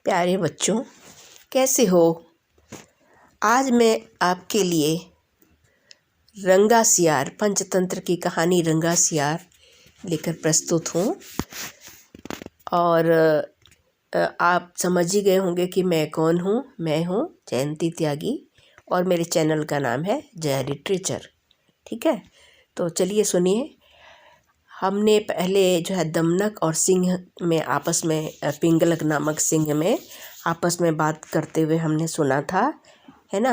प्यारे बच्चों, कैसे हो? आज मैं आपके लिए रंगा सियार पंचतंत्र की कहानी रंगा सियार लेकर प्रस्तुत हूँ। और आप समझ ही गए होंगे कि मैं कौन हूँ। मैं हूँ जयंती त्यागी और मेरे चैनल का नाम है जया लिटरेचर। ठीक है, तो चलिए सुनिए। हमने पहले जो है दमनक और सिंह में आपस में पिंगलक नामक सिंह में आपस में बात करते हुए हमने सुना था, है ना।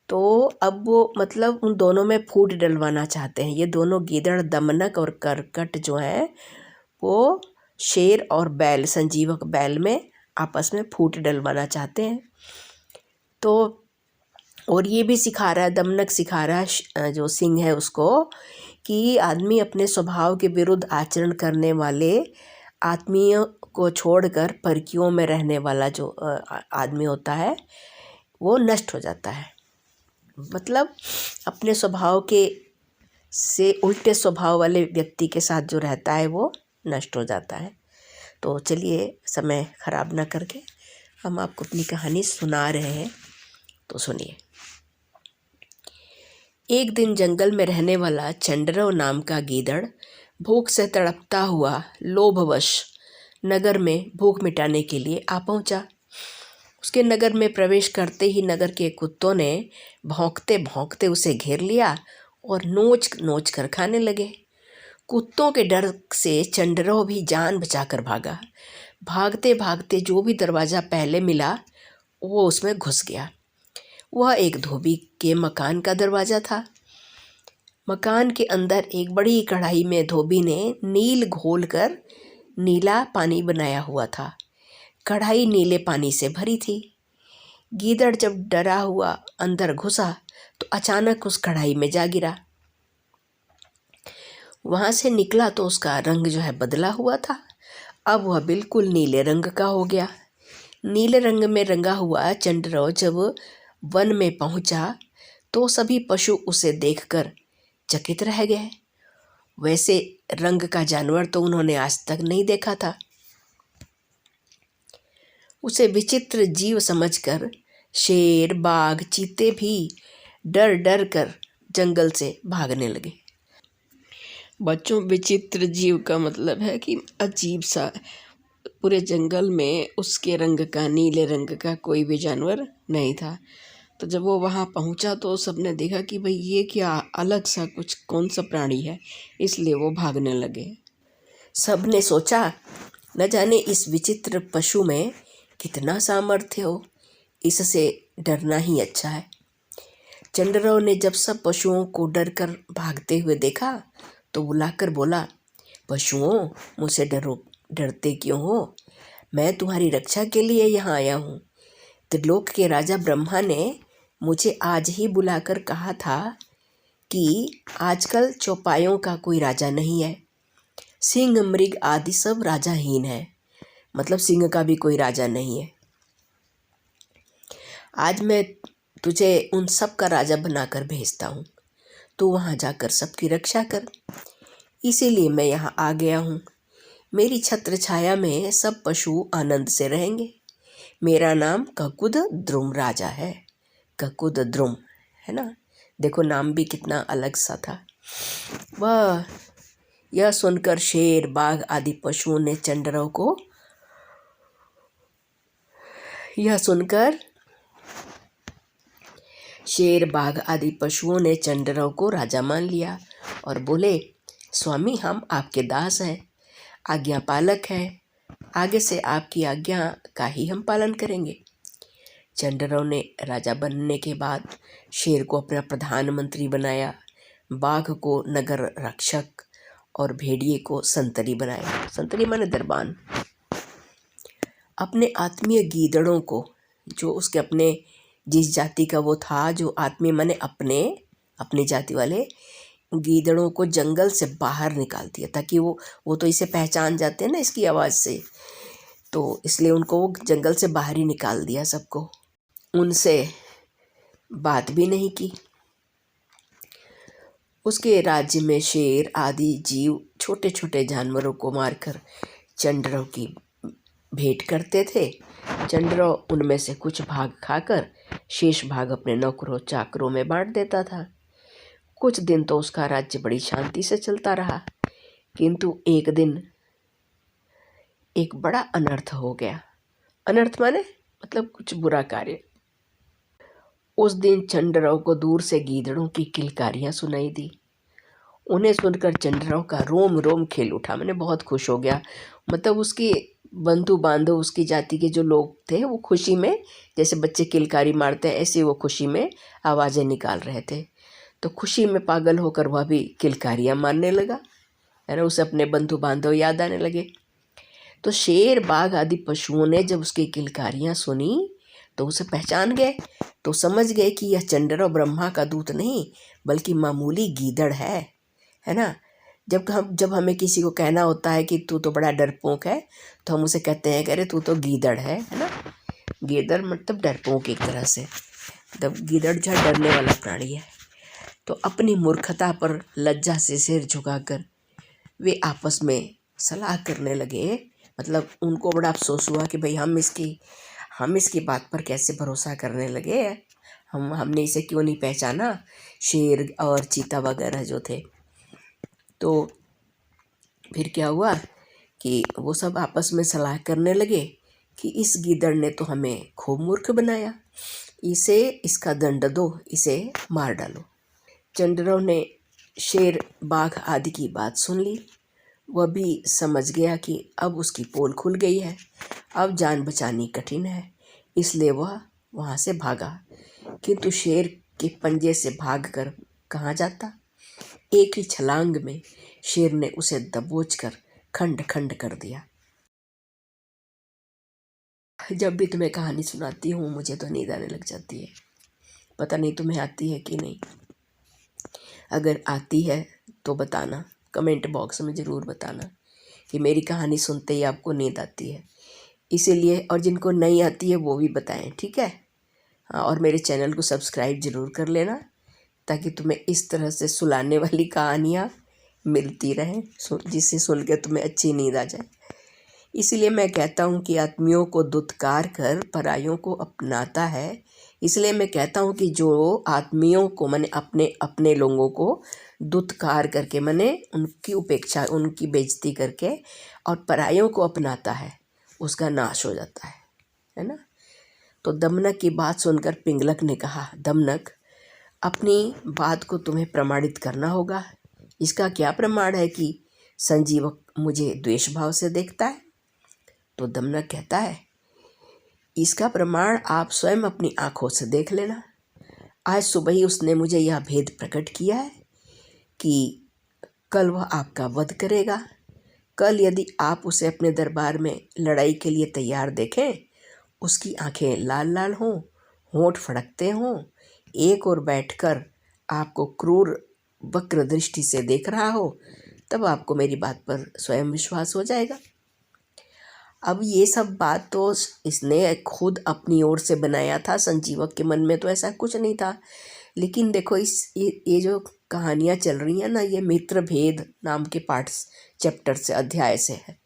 तो अब वो मतलब उन दोनों में फूट डलवाना चाहते हैं। ये दोनों गीदड़ दमनक और करकट जो हैं वो शेर और बैल संजीवक बैल में आपस में फूट डलवाना चाहते हैं। तो और ये भी सिखा रहा है, दमनक सिखा रहा है जो सिंह है उसको कि आदमी अपने स्वभाव के विरुद्ध आचरण करने वाले आत्मीयों को छोड़कर परकियों में रहने वाला जो आदमी होता है वो नष्ट हो जाता है। मतलब अपने स्वभाव के से उल्टे स्वभाव वाले व्यक्ति के साथ जो रहता है वो नष्ट हो जाता है। तो चलिए समय ख़राब ना करके हम आपको अपनी कहानी सुना रहे हैं, तो सुनिए। एक दिन जंगल में रहने वाला चंडरव नाम का गीदड़ भूख से तड़पता हुआ लोभवश नगर में भूख मिटाने के लिए आ पहुंचा। उसके नगर में प्रवेश करते ही नगर के कुत्तों ने भौंकते भौंकते उसे घेर लिया और नोच नोच कर खाने लगे। कुत्तों के डर से चंडरव भी जान बचाकर भागा। भागते भागते जो भी दरवाज़ा पहले मिला वो उसमें घुस गया। वह एक धोबी के मकान का दरवाज़ा था। मकान के अंदर एक बड़ी कढ़ाई में धोबी ने नील घोल कर नीला पानी बनाया हुआ था। कढ़ाई नीले पानी से भरी थी। गीदड़ जब डरा हुआ अंदर घुसा तो अचानक उस कढ़ाई में जा गिरा। वहाँ से निकला तो उसका रंग जो है बदला हुआ था। अब वह बिल्कुल नीले रंग का हो गया। नीले रंग में रंगा हुआ चंडरव जब वन में पहुंचा तो सभी पशु उसे देखकर चकित रह गए। वैसे रंग का जानवर तो उन्होंने आज तक नहीं देखा था। उसे विचित्र जीव समझकर शेर, बाघ, चीते भी डर डर कर जंगल से भागने लगे। बच्चों, विचित्र जीव का मतलब है कि अजीब सा। पूरे जंगल में उसके रंग का, नीले रंग का कोई भी जानवर नहीं था। तो जब वो वहाँ पहुँचा तो सबने देखा कि भाई ये क्या अलग सा कुछ कौन सा प्राणी है, इसलिए वो भागने लगे। सबने सोचा न जाने इस विचित्र पशु में कितना सामर्थ्य हो, इससे डरना ही अच्छा है। चंडरव ने जब सब पशुओं को डर कर भागते हुए देखा तो बुलाकर बोला, पशुओं, मुझसे डरते क्यों हो? मैं तुम्हारी रक्षा के लिए यहाँ आया हूँ। त्रिलोक के राजा ब्रह्मा ने मुझे आज ही बुलाकर कहा था कि आजकल चौपायों का कोई राजा नहीं है। सिंह, मृग आदि सब राजाहीन है। मतलब सिंह का भी कोई राजा नहीं है। आज मैं तुझे उन सब का राजा बनाकर भेजता हूँ। तू वहाँ जाकर सबकी रक्षा कर। इसीलिए मैं यहाँ आ गया हूँ। मेरी छत्र छाया में सब पशु आनंद से रहेंगे। मेरा नाम ककुद द्रुम राजा है। ककुद द्रुम, है ना। देखो नाम भी कितना अलग सा था। वह यह सुनकर शेर, बाघ आदि पशुओं ने चंडरव को राजा मान लिया और बोले, स्वामी, हम आपके दास हैं, आज्ञा पालक हैं। आगे से आपकी आज्ञा का ही हम पालन करेंगे। चंडरव ने राजा बनने के बाद शेर को अपना प्रधानमंत्री बनाया, बाघ को नगर रक्षक और भेड़िए को संतरी बनाया। संतरी माने दरबान। अपने आत्मीय गीदड़ों को, जो उसके अपने जिस जाति का वो था, जो आत्मीय माने अपने जाति वाले गीदड़ों को जंगल से बाहर निकाल दिया, ताकि वो तो इसे पहचान जाते हैं ना इसकी आवाज़ से, तो इसलिए उनको वो जंगल से बाहर ही निकाल दिया सबको। उनसे बात भी नहीं की। उसके राज्य में शेर आदि जीव छोटे छोटे जानवरों को मारकर चंडरव की भेंट करते थे। चंद्रौ उनमें से कुछ भाग खाकर शेष भाग अपने नौकरों चाकरों में बांट देता था। कुछ दिन तो उसका राज्य बड़ी शांति से चलता रहा, किंतु एक दिन एक बड़ा अनर्थ हो गया। अनर्थ माने मतलब कुछ बुरा कार्य। उस दिन चंद्रौ को दूर से गीदड़ों की किलकारियां सुनाई दी। उन्हें सुनकर चंद्रौ का रोम रोम खेल उठा, मैंने बहुत खुश हो गया। मतलब उसकी बंधु बांधव, उसकी जाति के जो लोग थे, वो खुशी में, जैसे बच्चे किलकारी मारते हैं ऐसे वो खुशी में आवाज़ें निकाल रहे थे। तो खुशी में पागल होकर वह भी किलकारियाँ मारने लगा, है ना। उसे अपने बंधु बांधव याद आने लगे। तो शेर बाघ आदि पशुओं ने जब उसकी किलकारियाँ सुनी तो उसे पहचान गए, तो समझ गए कि यह चंद्रौ ब्रह्मा का दूत नहीं बल्कि मामूली गीदड़ है ना। जब हमें किसी को कहना होता है कि तू तो बड़ा डरपोक है, तो हम उसे कहते हैं कि अरे तू तो गीदड़ है ना। गीदड़ मतलब डरपोक एक तरह से, मतलब गीदड़ जो है डरने वाला प्राणी है। तो अपनी मूर्खता पर लज्जा से सिर झुकाकर वे आपस में सलाह करने लगे। मतलब उनको बड़ा अफसोस हुआ कि भाई हम इसकी बात पर कैसे भरोसा करने लगे, हमने इसे क्यों नहीं पहचाना, शेर और चीता वगैरह जो थे। तो फिर क्या हुआ कि वो सब आपस में सलाह करने लगे कि इस गीदड़ ने तो हमें खूब मूर्ख बनाया, इसका दंड दो, इसे मार डालो। चंद्रौ ने शेर बाघ आदि की बात सुन ली। वह भी समझ गया कि अब उसकी पोल खुल गई है, अब जान बचानी कठिन है, इसलिए वह वहाँ से भागा। किंतु शेर के पंजे से भागकर कहाँ जाता। एक ही छलांग में शेर ने उसे दबोचकर खंड खंड कर दिया। जब भी तुम्हें कहानी सुनाती हूँ मुझे तो नींद आने लग जाती है। पता नहीं तुम्हें आती है कि नहीं। अगर आती है तो बताना, कमेंट बॉक्स में ज़रूर बताना कि मेरी कहानी सुनते ही आपको नींद आती है। इसीलिए, और जिनको नहीं आती है वो भी बताएं, ठीक है। हाँ, और मेरे चैनल को सब्सक्राइब ज़रूर कर लेना ताकि तुम्हें इस तरह से सुलाने वाली कहानियाँ मिलती रहें, जिससे सुन के तुम्हें अच्छी नींद आ जाए। इसीलिए मैं कहता हूँ कि आत्मियों को दुत्कार कर परायों को अपनाता है। इसलिए मैं कहता हूँ कि जो आत्मियों को, मैंने अपने लोगों को दुत्कार करके, मैंने उनकी उपेक्षा, उनकी बेइज्जती करके और परायों को अपनाता है, उसका नाश हो जाता है ना। तो दमनक की बात सुनकर पिंगलक ने कहा, दमनक, अपनी बात को तुम्हें प्रमाणित करना होगा। इसका क्या प्रमाण है कि संजीवक मुझे द्वेष भाव से देखता है। तो दमनक कहता है, इसका प्रमाण आप स्वयं अपनी आंखों से देख लेना। आज सुबह ही उसने मुझे यह भेद प्रकट किया है कि कल वह आपका वध करेगा। कल यदि आप उसे अपने दरबार में लड़ाई के लिए तैयार देखें, उसकी आंखें लाल लाल हों, होंठ फड़कते हों, एक ओर बैठकर आपको क्रूर वक्र दृष्टि से देख रहा हो, तब आपको मेरी बात पर स्वयं विश्वास हो जाएगा। अब ये सब बात तो इसने खुद अपनी ओर से बनाया था, संजीवक के मन में तो ऐसा कुछ नहीं था। लेकिन देखो ये जो कहानियाँ चल रही हैं ना, ये मित्र भेद नाम के पाठ चैप्टर से, अध्याय से है।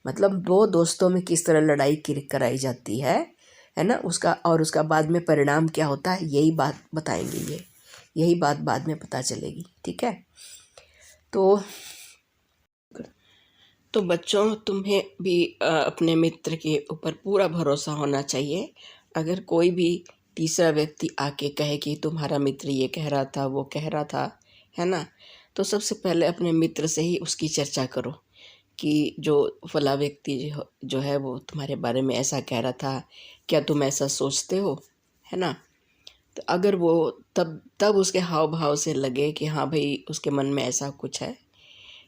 मतलब दो दोस्तों में किस तरह लड़ाई कराई जाती है ना, उसका बाद में परिणाम क्या होता है, यही बात बताएंगे। यही बात बाद में पता चलेगी, ठीक है। तो बच्चों, तुम्हें भी अपने मित्र के ऊपर पूरा भरोसा होना चाहिए। अगर कोई भी तीसरा व्यक्ति आके कहे कि तुम्हारा मित्र ये कह रहा था, वो कह रहा था, है ना, तो सबसे पहले अपने मित्र से ही उसकी चर्चा करो कि जो फला व्यक्ति जो है वो तुम्हारे बारे में ऐसा कह रहा था, क्या तुम ऐसा सोचते हो, है ना। तो अगर वो तब उसके हाव भाव से लगे कि हाँ भाई उसके मन में ऐसा कुछ है,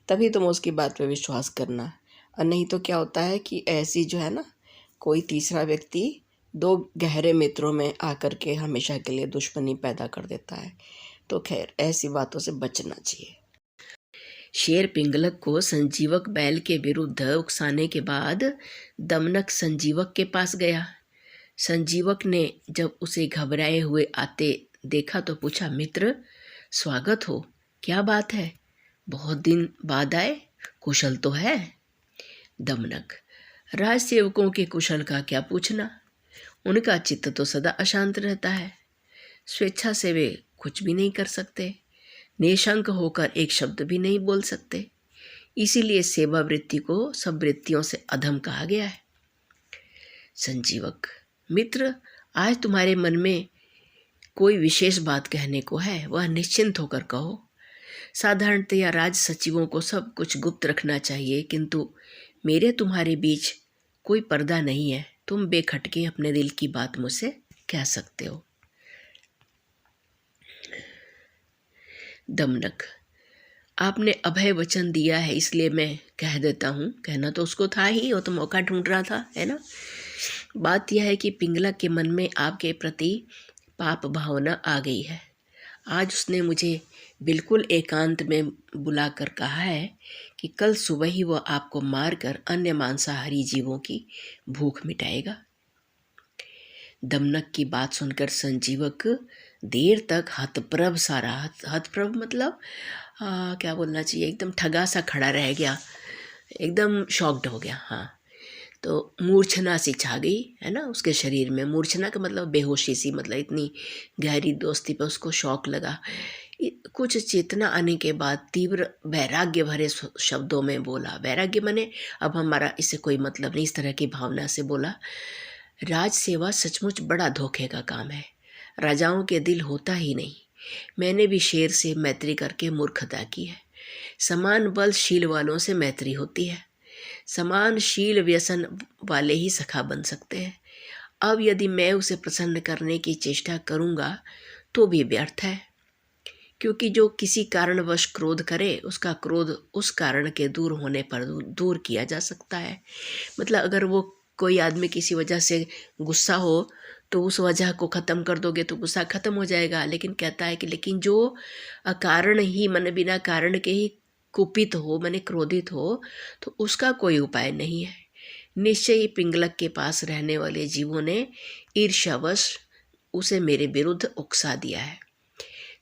तभी तुम उसकी बात पे विश्वास करना। और नहीं तो क्या होता है कि ऐसी जो है ना, कोई तीसरा व्यक्ति दो गहरे मित्रों में आकर के हमेशा के लिए दुश्मनी पैदा कर देता है। तो खैर, ऐसी बातों से बचना चाहिए। शेर पिंगलक को संजीवक बैल के विरुद्ध उकसाने के बाद दमनक संजीवक के पास गया। संजीवक ने जब उसे घबराए हुए आते देखा तो पूछा, मित्र, स्वागत हो, क्या बात है, बहुत दिन बाद आए, कुशल तो है। दमनक, राजसेवकों के कुशल का क्या पूछना, उनका चित्त तो सदा अशांत रहता है। स्वेच्छा से वे कुछ भी नहीं कर सकते, निशंक होकर एक शब्द भी नहीं बोल सकते। इसीलिए सेवा वृत्ति को सब वृत्तियों से अधम कहा गया है। संजीवक: मित्र, आज तुम्हारे मन में कोई विशेष बात कहने को है, वह निश्चिंत होकर कहो। साधारणतया राज सचिवों को सब कुछ गुप्त रखना चाहिए, किंतु मेरे तुम्हारे बीच कोई पर्दा नहीं है। तुम बेखटके अपने दिल की बात मुझसे कह सकते हो। दमनक: आपने अभय वचन दिया है, इसलिए मैं कह देता हूँ। कहना तो उसको था ही, वो तो मौका ढूंढ रहा था, है ना। बात यह है कि पिंगलक के मन में आपके प्रति पाप भावना आ गई है। आज उसने मुझे बिल्कुल एकांत में बुलाकर कहा है कि कल सुबह ही वह आपको मारकर अन्य मांसाहारी जीवों की भूख मिटाएगा। दमनक की बात सुनकर संजीवक देर तक हतप्रभ सा रहा। हतप्रभ मतलब क्या बोलना चाहिए, एकदम ठगा सा खड़ा रह गया, एकदम शॉक्ड हो गया। हाँ, तो मूर्छना सी छा गई, है ना, उसके शरीर में। मूर्छना का मतलब बेहोशी सी, मतलब इतनी गहरी दोस्ती पर उसको शौक लगा। कुछ चेतना आने के बाद तीव्र वैराग्य भरे शब्दों में बोला। वैराग्य माने अब हमारा इससे कोई मतलब नहीं, इस तरह की भावना से बोला, राज सेवा सचमुच बड़ा धोखे का काम है। राजाओं के दिल होता ही नहीं। मैंने भी शेर से मैत्री करके मूर्खता की है। समान बल शील वालों से मैत्री होती है। समान शील व्यसन वाले ही सखा बन सकते हैं। अब यदि मैं उसे प्रसन्न करने की चेष्टा करूँगा तो भी व्यर्थ है, क्योंकि जो किसी कारणवश क्रोध करे, उसका क्रोध उस कारण के दूर होने पर दूर किया जा सकता है। मतलब अगर वो कोई आदमी किसी वजह से गुस्सा हो तो उस वजह को ख़त्म कर दोगे तो गुस्सा ख़त्म हो जाएगा। लेकिन कहता है कि लेकिन जो अकारण ही, मन बिना कारण के ही कुपित हो, माने क्रोधित हो, तो उसका कोई उपाय नहीं है। निश्चय ही पिंगलक के पास रहने वाले जीवों ने ईर्ष्यावश उसे मेरे विरुद्ध उकसा दिया है।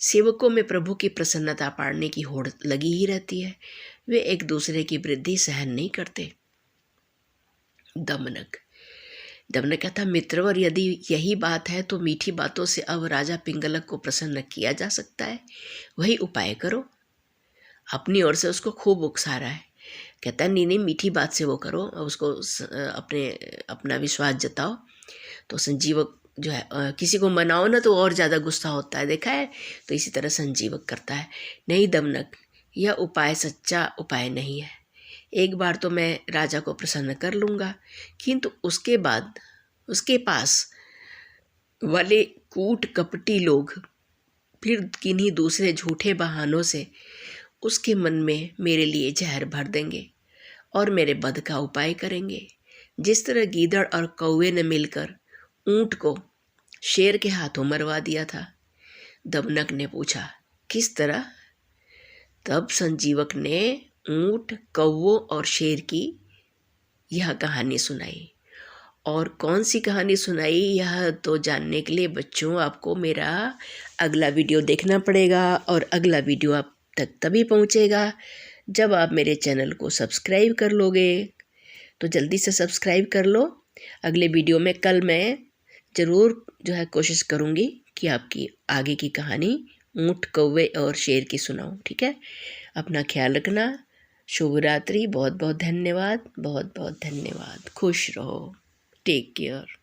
सेवकों में प्रभु की प्रसन्नता पाने की होड़ लगी ही रहती है। वे एक दूसरे की वृद्धि सहन नहीं करते। दमनक कहता, मित्रवर, यदि यही बात है तो मीठी बातों से अब राजा पिंगलक को प्रसन्न किया जा सकता है। वही उपाय करो। अपनी ओर से उसको खूब उकसा रहा है। कहता है नहीं, मीठी बात से वो करो, उसको अपना विश्वास जताओ। तो संजीवक जो है, किसी को मनाओ ना तो और ज़्यादा गुस्सा होता है, देखा है। तो इसी तरह संजीवक करता है। नहीं दमनक, यह उपाय सच्चा उपाय नहीं है। एक बार तो मैं राजा को प्रसन्न कर लूँगा, किंतु उसके बाद उसके पास वाले कूट कपटी लोग फिर किन्हीं दूसरे झूठे बहानों से उसके मन में मेरे लिए जहर भर देंगे और मेरे वध का उपाय करेंगे। जिस तरह गीदड़ और कौवे ने मिलकर ऊँट को शेर के हाथों मरवा दिया था। दमनक ने पूछा, किस तरह? तब संजीवक ने ऊँट, कौवों और शेर की यह कहानी सुनाई। और कौन सी कहानी सुनाई, यह तो जानने के लिए बच्चों आपको मेरा अगला वीडियो देखना पड़ेगा। और अगला वीडियो आप तक तभी पहुंचेगा जब आप मेरे चैनल को सब्सक्राइब कर लोगे। तो जल्दी से सब्सक्राइब कर लो। अगले वीडियो में कल मैं ज़रूर जो है कोशिश करूँगी कि आपकी आगे की कहानी ऊँट, कौवे और शेर की सुनाऊँ। ठीक है, अपना ख्याल रखना। शुभ रात्रि। बहुत बहुत धन्यवाद, बहुत बहुत धन्यवाद। खुश रहो। Take care.